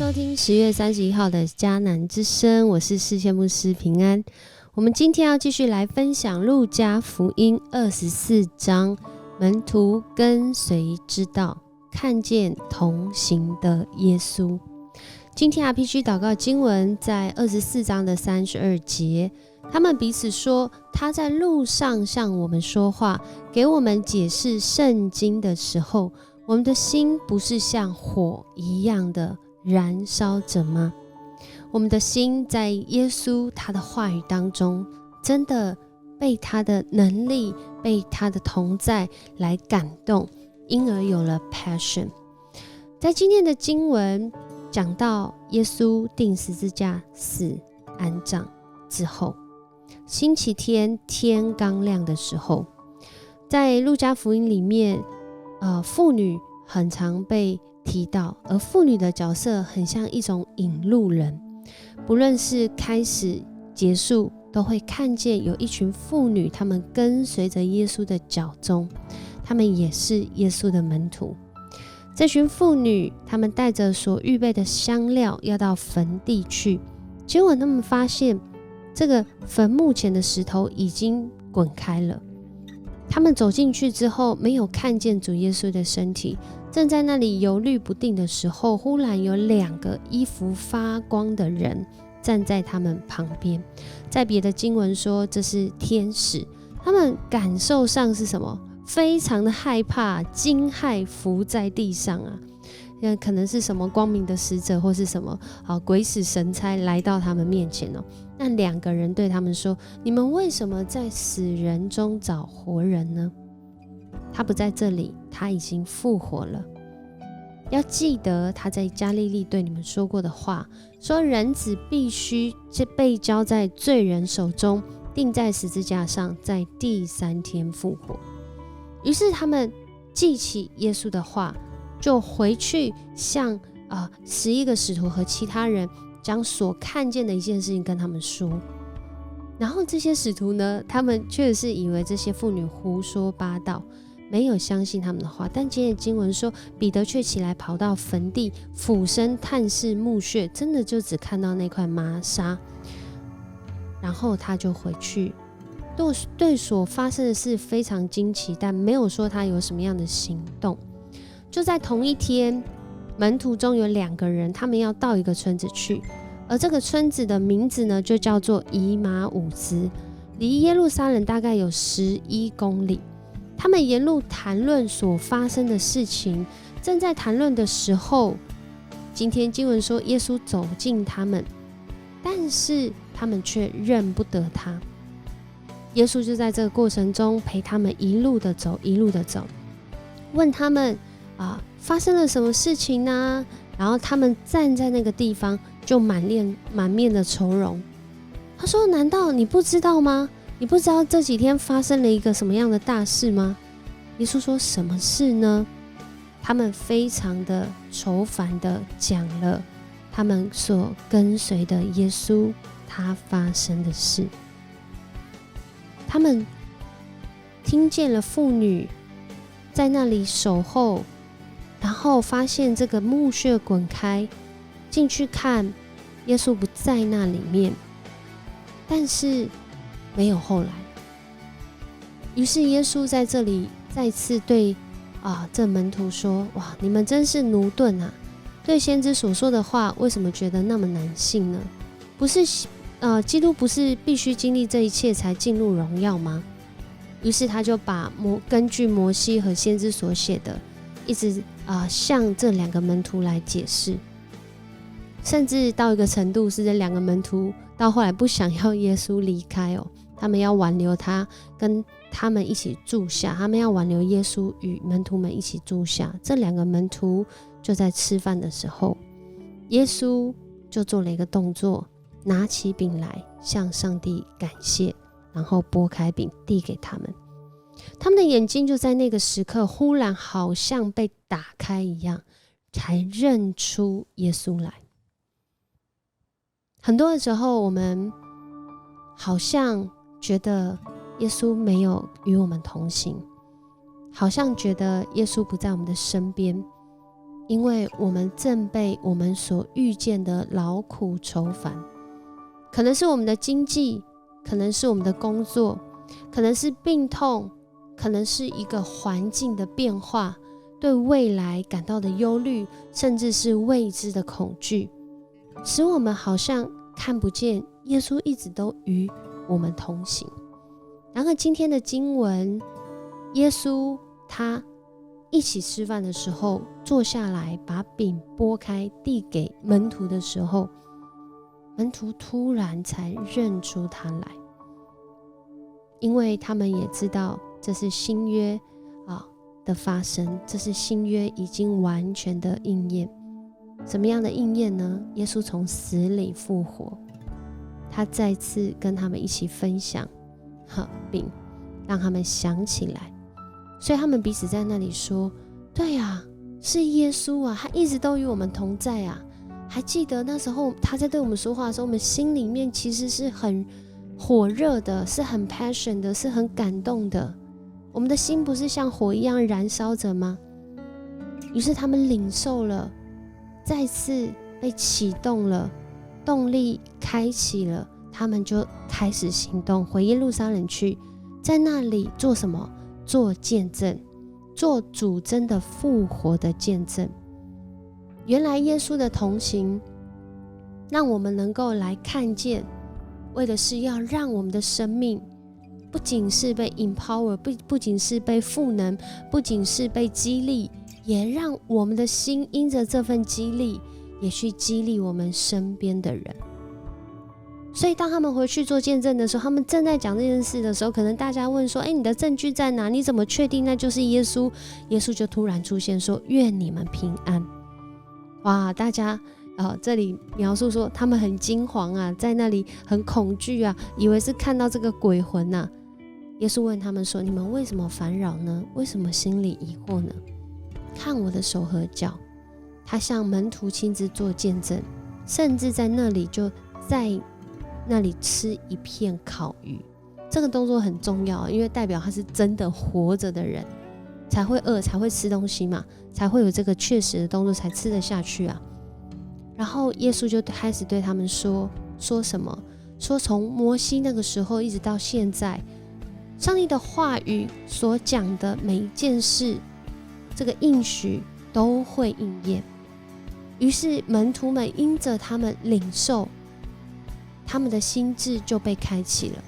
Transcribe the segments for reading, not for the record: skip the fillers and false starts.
收听10月31号的迦南之声，我是世界牧师平安。我们今天要继续来分享路加福音24章，门徒跟随之道，看见同行的耶稣。今天 RPG 祷告经文在24章的32节，他们彼此说，他在路上向我们说话，给我们解释圣经的时候，我们的心不是像火一样的燃烧着吗？我们的心在耶稣他的话语当中，真的被他的能力，被他的同在来感动，因而有了 passion。 在今天的经文讲到耶稣钉十字架死安葬之后，星期天天刚亮的时候，在路加福音里面妇女很常被提到，而妇女的角色很像一种引路人，不论是开始结束，都会看见有一群妇女，她们跟随着耶稣的脚踪，她们也是耶稣的门徒。这群妇女，她们带着所预备的香料要到坟地去，结果她们发现这个坟墓前的石头已经滚开了。他们走进去之后，没有看见主耶稣的身体，正在那里犹豫不定的时候，忽然有2个衣服发光的人站在他们旁边。在别的经文说这是天使，他们感受上是什么？非常的害怕，惊骇，伏在地上啊！可能是什么光明的使者，或是什么鬼使神差来到他们面前哦。那2个人对他们说：“你们为什么在死人中找活人呢？他不在这里，他已经复活了。要记得他在加利利对你们说过的话，说人子必须被交在罪人手中，钉在十字架上，在第3天复活。”于是他们记起耶稣的话，就回去向11个使徒和其他人将所看见的一件事情跟他们说。然后这些使徒呢，他们确实以为这些妇女胡说八道，没有相信他们的话。但今天的经文说，彼得却起来跑到坟地，俯身探视墓穴，真的就只看到那块麻纱，然后他就回去，对所发生的事非常惊奇，但没有说他有什么样的行动。就在同一天，门徒中有2个人，他们要到一个村子去，而这个村子的名字呢，就叫做以马忤斯，离耶路撒冷大概有11公里。他们沿路谈论所发生的事情，正在谈论的时候，今天经文说耶稣走近他们，但是他们却认不得他。耶稣就在这个过程中陪他们一路的走，一路的走，问他们发生了什么事情呢？然后他们站在那个地方就满面的愁容。他说：“难道你不知道吗？你不知道这几天发生了一个什么样的大事吗？”耶稣说：“什么事呢？”他们非常的愁烦的讲了他们所跟随的耶稣他发生的事。他们听见了妇女在那里守候，然后发现这个墓穴滚开，进去看，耶稣不在那里面，但是没有后来。于是耶稣在这里再次对这门徒说：“哇，你们真是驽钝啊！对先知所说的话，为什么觉得那么难信呢？不是基督不是必须经历这一切才进入荣耀吗？”于是他就把根据摩西和先知所写的，一直向这2个门徒来解释，甚至到一个程度是这2个门徒到后来不想要耶稣离开他们要挽留他，跟他们一起住下，他们要挽留耶稣与门徒们一起住下。这2个门徒就在吃饭的时候，耶稣就做了一个动作，拿起饼来向上帝感谢，然后拨开饼递给他们。他们的眼睛就在那个时刻忽然好像被打开一样，才认出耶稣来。很多的时候我们好像觉得耶稣没有与我们同行，好像觉得耶稣不在我们的身边，因为我们正被我们所遇见的劳苦愁烦，可能是我们的经济，可能是我们的工作，可能是病痛，可能是一个环境的变化，对未来感到的忧虑，甚至是未知的恐惧，使我们好像看不见耶稣一直都与我们同行。然而今天的经文，耶稣他一起吃饭的时候，坐下来把饼拨开递给门徒的时候，门徒突然才认出他来，因为他们也知道这是新约的发生，这是新约已经完全的应验。什么样的应验呢？耶稣从死里复活，他再次跟他们一起分享饼，让他们想起来。所以他们彼此在那里说，对啊，是耶稣啊，他一直都与我们同在啊。还记得那时候他在对我们说话的时候，我们心里面其实是很火热的，是很 passion 的，是很感动的。我们的心不是像火一样燃烧着吗？于是他们领受了，再次被启动了，动力开启了，他们就开始行动，回耶路撒冷去，在那里做什么？做见证，做主真的复活的见证。原来耶稣的同行让我们能够来看见，为的是要让我们的生命不仅是被 empower， 不仅是被赋能，不仅是被激励，也让我们的心因着这份激励也去激励我们身边的人。所以当他们回去做见证的时候，他们正在讲这件事的时候，可能大家问说，你的证据在哪？你怎么确定那就是耶稣？耶稣就突然出现说，愿你们平安。哇，大家这里描述说他们很惊惶啊，在那里很恐惧啊，以为是看到这个鬼魂啊。耶稣问他们说，你们为什么烦扰呢？为什么心里疑惑呢？看我的手和脚。他向门徒亲自做见证，甚至在那里就在那里吃一片烤鱼。这个动作很重要，因为代表他是真的活着的人，才会饿，才会吃东西嘛，才会有这个确实的动作，才吃得下去啊。然后耶稣就开始对他们说什么？说从摩西那个时候一直到现在，上帝的话语所讲的每一件事，这个应许都会应验。于是门徒们因着他们领受，他们的心智就被开启了。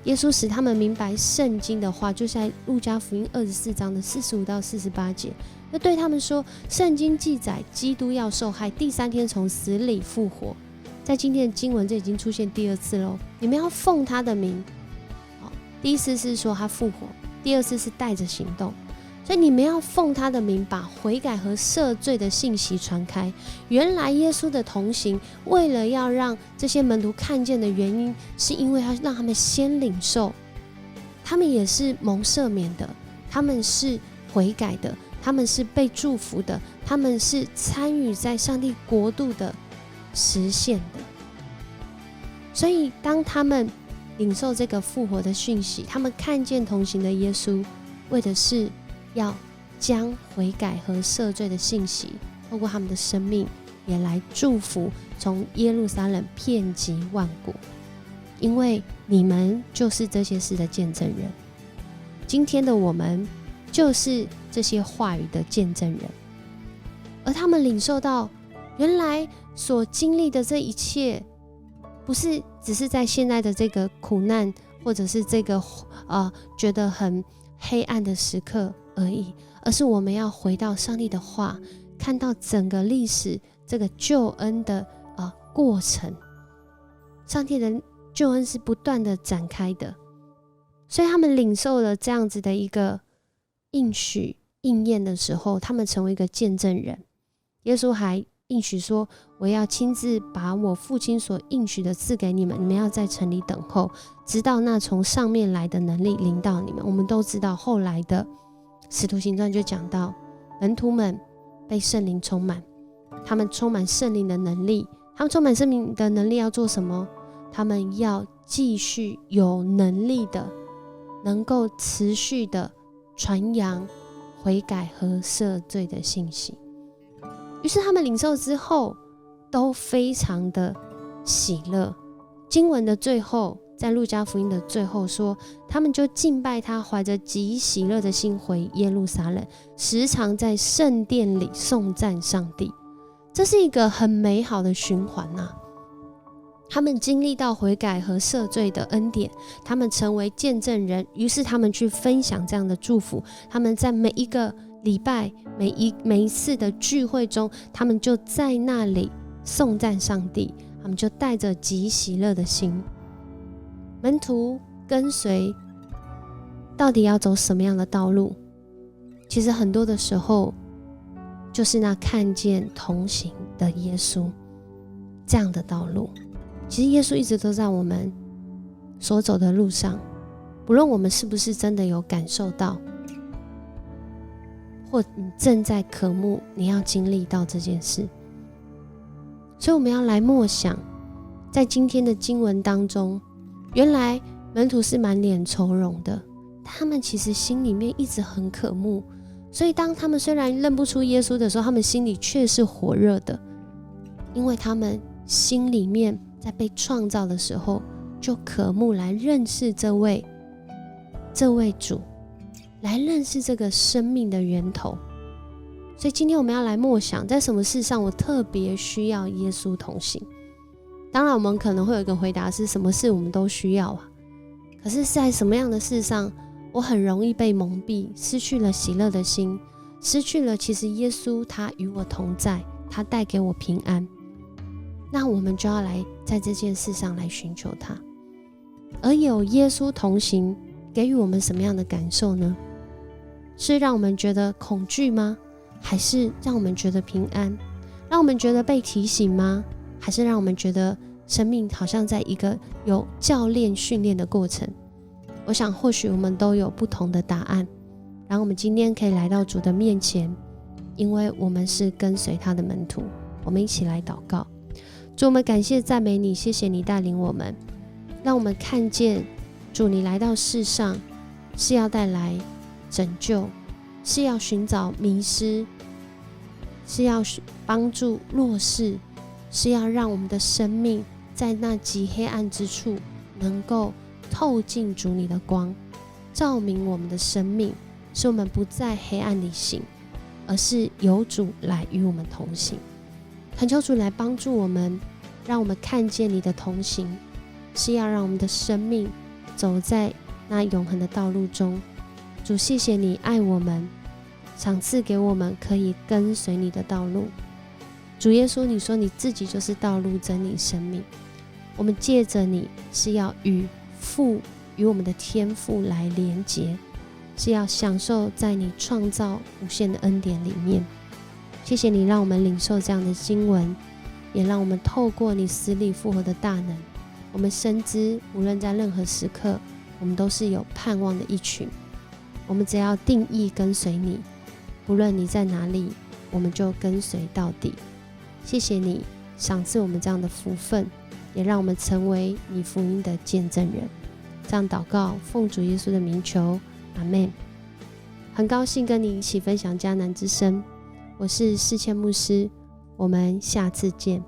耶稣使他们明白圣经的话，就在路加福音24章的45到48节，就对他们说，圣经记载基督要受害，第3天从死里复活。在今天的经文这已经出现第2次咯，你们要奉他的名。第一次是说他复活，第2次是带着行动。所以你们要奉他的名，把悔改和赦罪的信息传开。原来耶稣的同行，为了要让这些门徒看见的原因，是因为他让他们先领受，他们也是蒙赦免的，他们是悔改的，他们是被祝福的，他们是参与在上帝国度的实现的。所以当他们领受这个复活的讯息，他们看见同行的耶稣，为的是要将悔改和赦罪的信息透过他们的生命也来祝福从耶路撒冷遍及万国，因为你们就是这些事的见证人。今天的我们就是这些话语的见证人，而他们领受到原来所经历的这一切，不是只是在现在的这个苦难，或者是这个觉得很黑暗的时刻而已，而是我们要回到上帝的话，看到整个历史这个救恩的过程。上帝的救恩是不断的展开的，所以他们领受了这样子的一个应许应验的时候，他们成为一个见证人。耶稣还应许说，我要亲自把我父亲所应许的赐给你们，你们要在城里等候，直到那从上面来的能力临到你们。我们都知道后来的使徒行传就讲到，门徒们被圣灵充满，他们充满圣灵的能力。他们充满圣灵的能力要做什么？他们要继续有能力的，能够持续的传扬悔改和赦罪的信息。于是他们领受之后都非常的喜乐。经文的最后，在路加福音的最后说，他们就敬拜他，怀着极喜乐的心回耶路撒冷，时常在圣殿里颂赞上帝。这是一个很美好的循环啊。他们经历到悔改和赦罪的恩典，他们成为见证人，于是他们去分享这样的祝福。他们在每一个礼拜，每一次的聚会中，他们就在那里颂赞上帝，他们就带着极喜乐的心。门徒跟随到底要走什么样的道路？其实很多的时候就是那看见同行的耶稣这样的道路。其实耶稣一直都在我们所走的路上，不论我们是不是真的有感受到，或你正在渴慕你要经历到这件事。所以我们要来默想，在今天的经文当中，原来门徒是满脸愁容的，他们其实心里面一直很渴慕。所以当他们虽然认不出耶稣的时候，他们心里却是火热的，因为他们心里面在被创造的时候就渴慕来认识这位主，来认识这个生命的源头。所以今天我们要来默想，在什么事上我特别需要耶稣同行。当然我们可能会有一个回答是，什么事我们都需要啊。可是在什么样的事上我很容易被蒙蔽，失去了喜乐的心，失去了其实耶稣他与我同在，他带给我平安。那我们就要来在这件事上来寻求他。而有耶稣同行给予我们什么样的感受呢？是让我们觉得恐惧吗？还是让我们觉得平安？让我们觉得被提醒吗？还是让我们觉得生命好像在一个有教练训练的过程？我想或许我们都有不同的答案。然后我们今天可以来到主的面前，因为我们是跟随他的门徒。我们一起来祷告。主，我们感谢赞美你，谢谢你带领我们，让我们看见主你来到世上是要带来拯救，是要寻找迷失，是要帮助弱势，是要让我们的生命在那极黑暗之处能够透进主你的光，照明我们的生命，使我们不在黑暗里行，而是有主来与我们同行。恳求主来帮助我们，让我们看见你的同行是要让我们的生命走在那永恒的道路中。主，谢谢你爱我们，赏赐给我们可以跟随你的道路。主耶稣，你说你自己就是道路、真理、生命。我们借着你是要与我们的天父来连结，是要享受在你创造无限的恩典里面。谢谢你让我们领受这样的经文，也让我们透过你死里复活的大能，我们深知无论在任何时刻，我们都是有盼望的一群。我们只要定义跟随你，不论你在哪里，我们就跟随到底。谢谢你赏赐我们这样的福分，也让我们成为你福音的见证人。这样祷告，奉主耶稣的名求，阿们。很高兴跟你一起分享迦南之声，我是世谦牧师，我们下次见。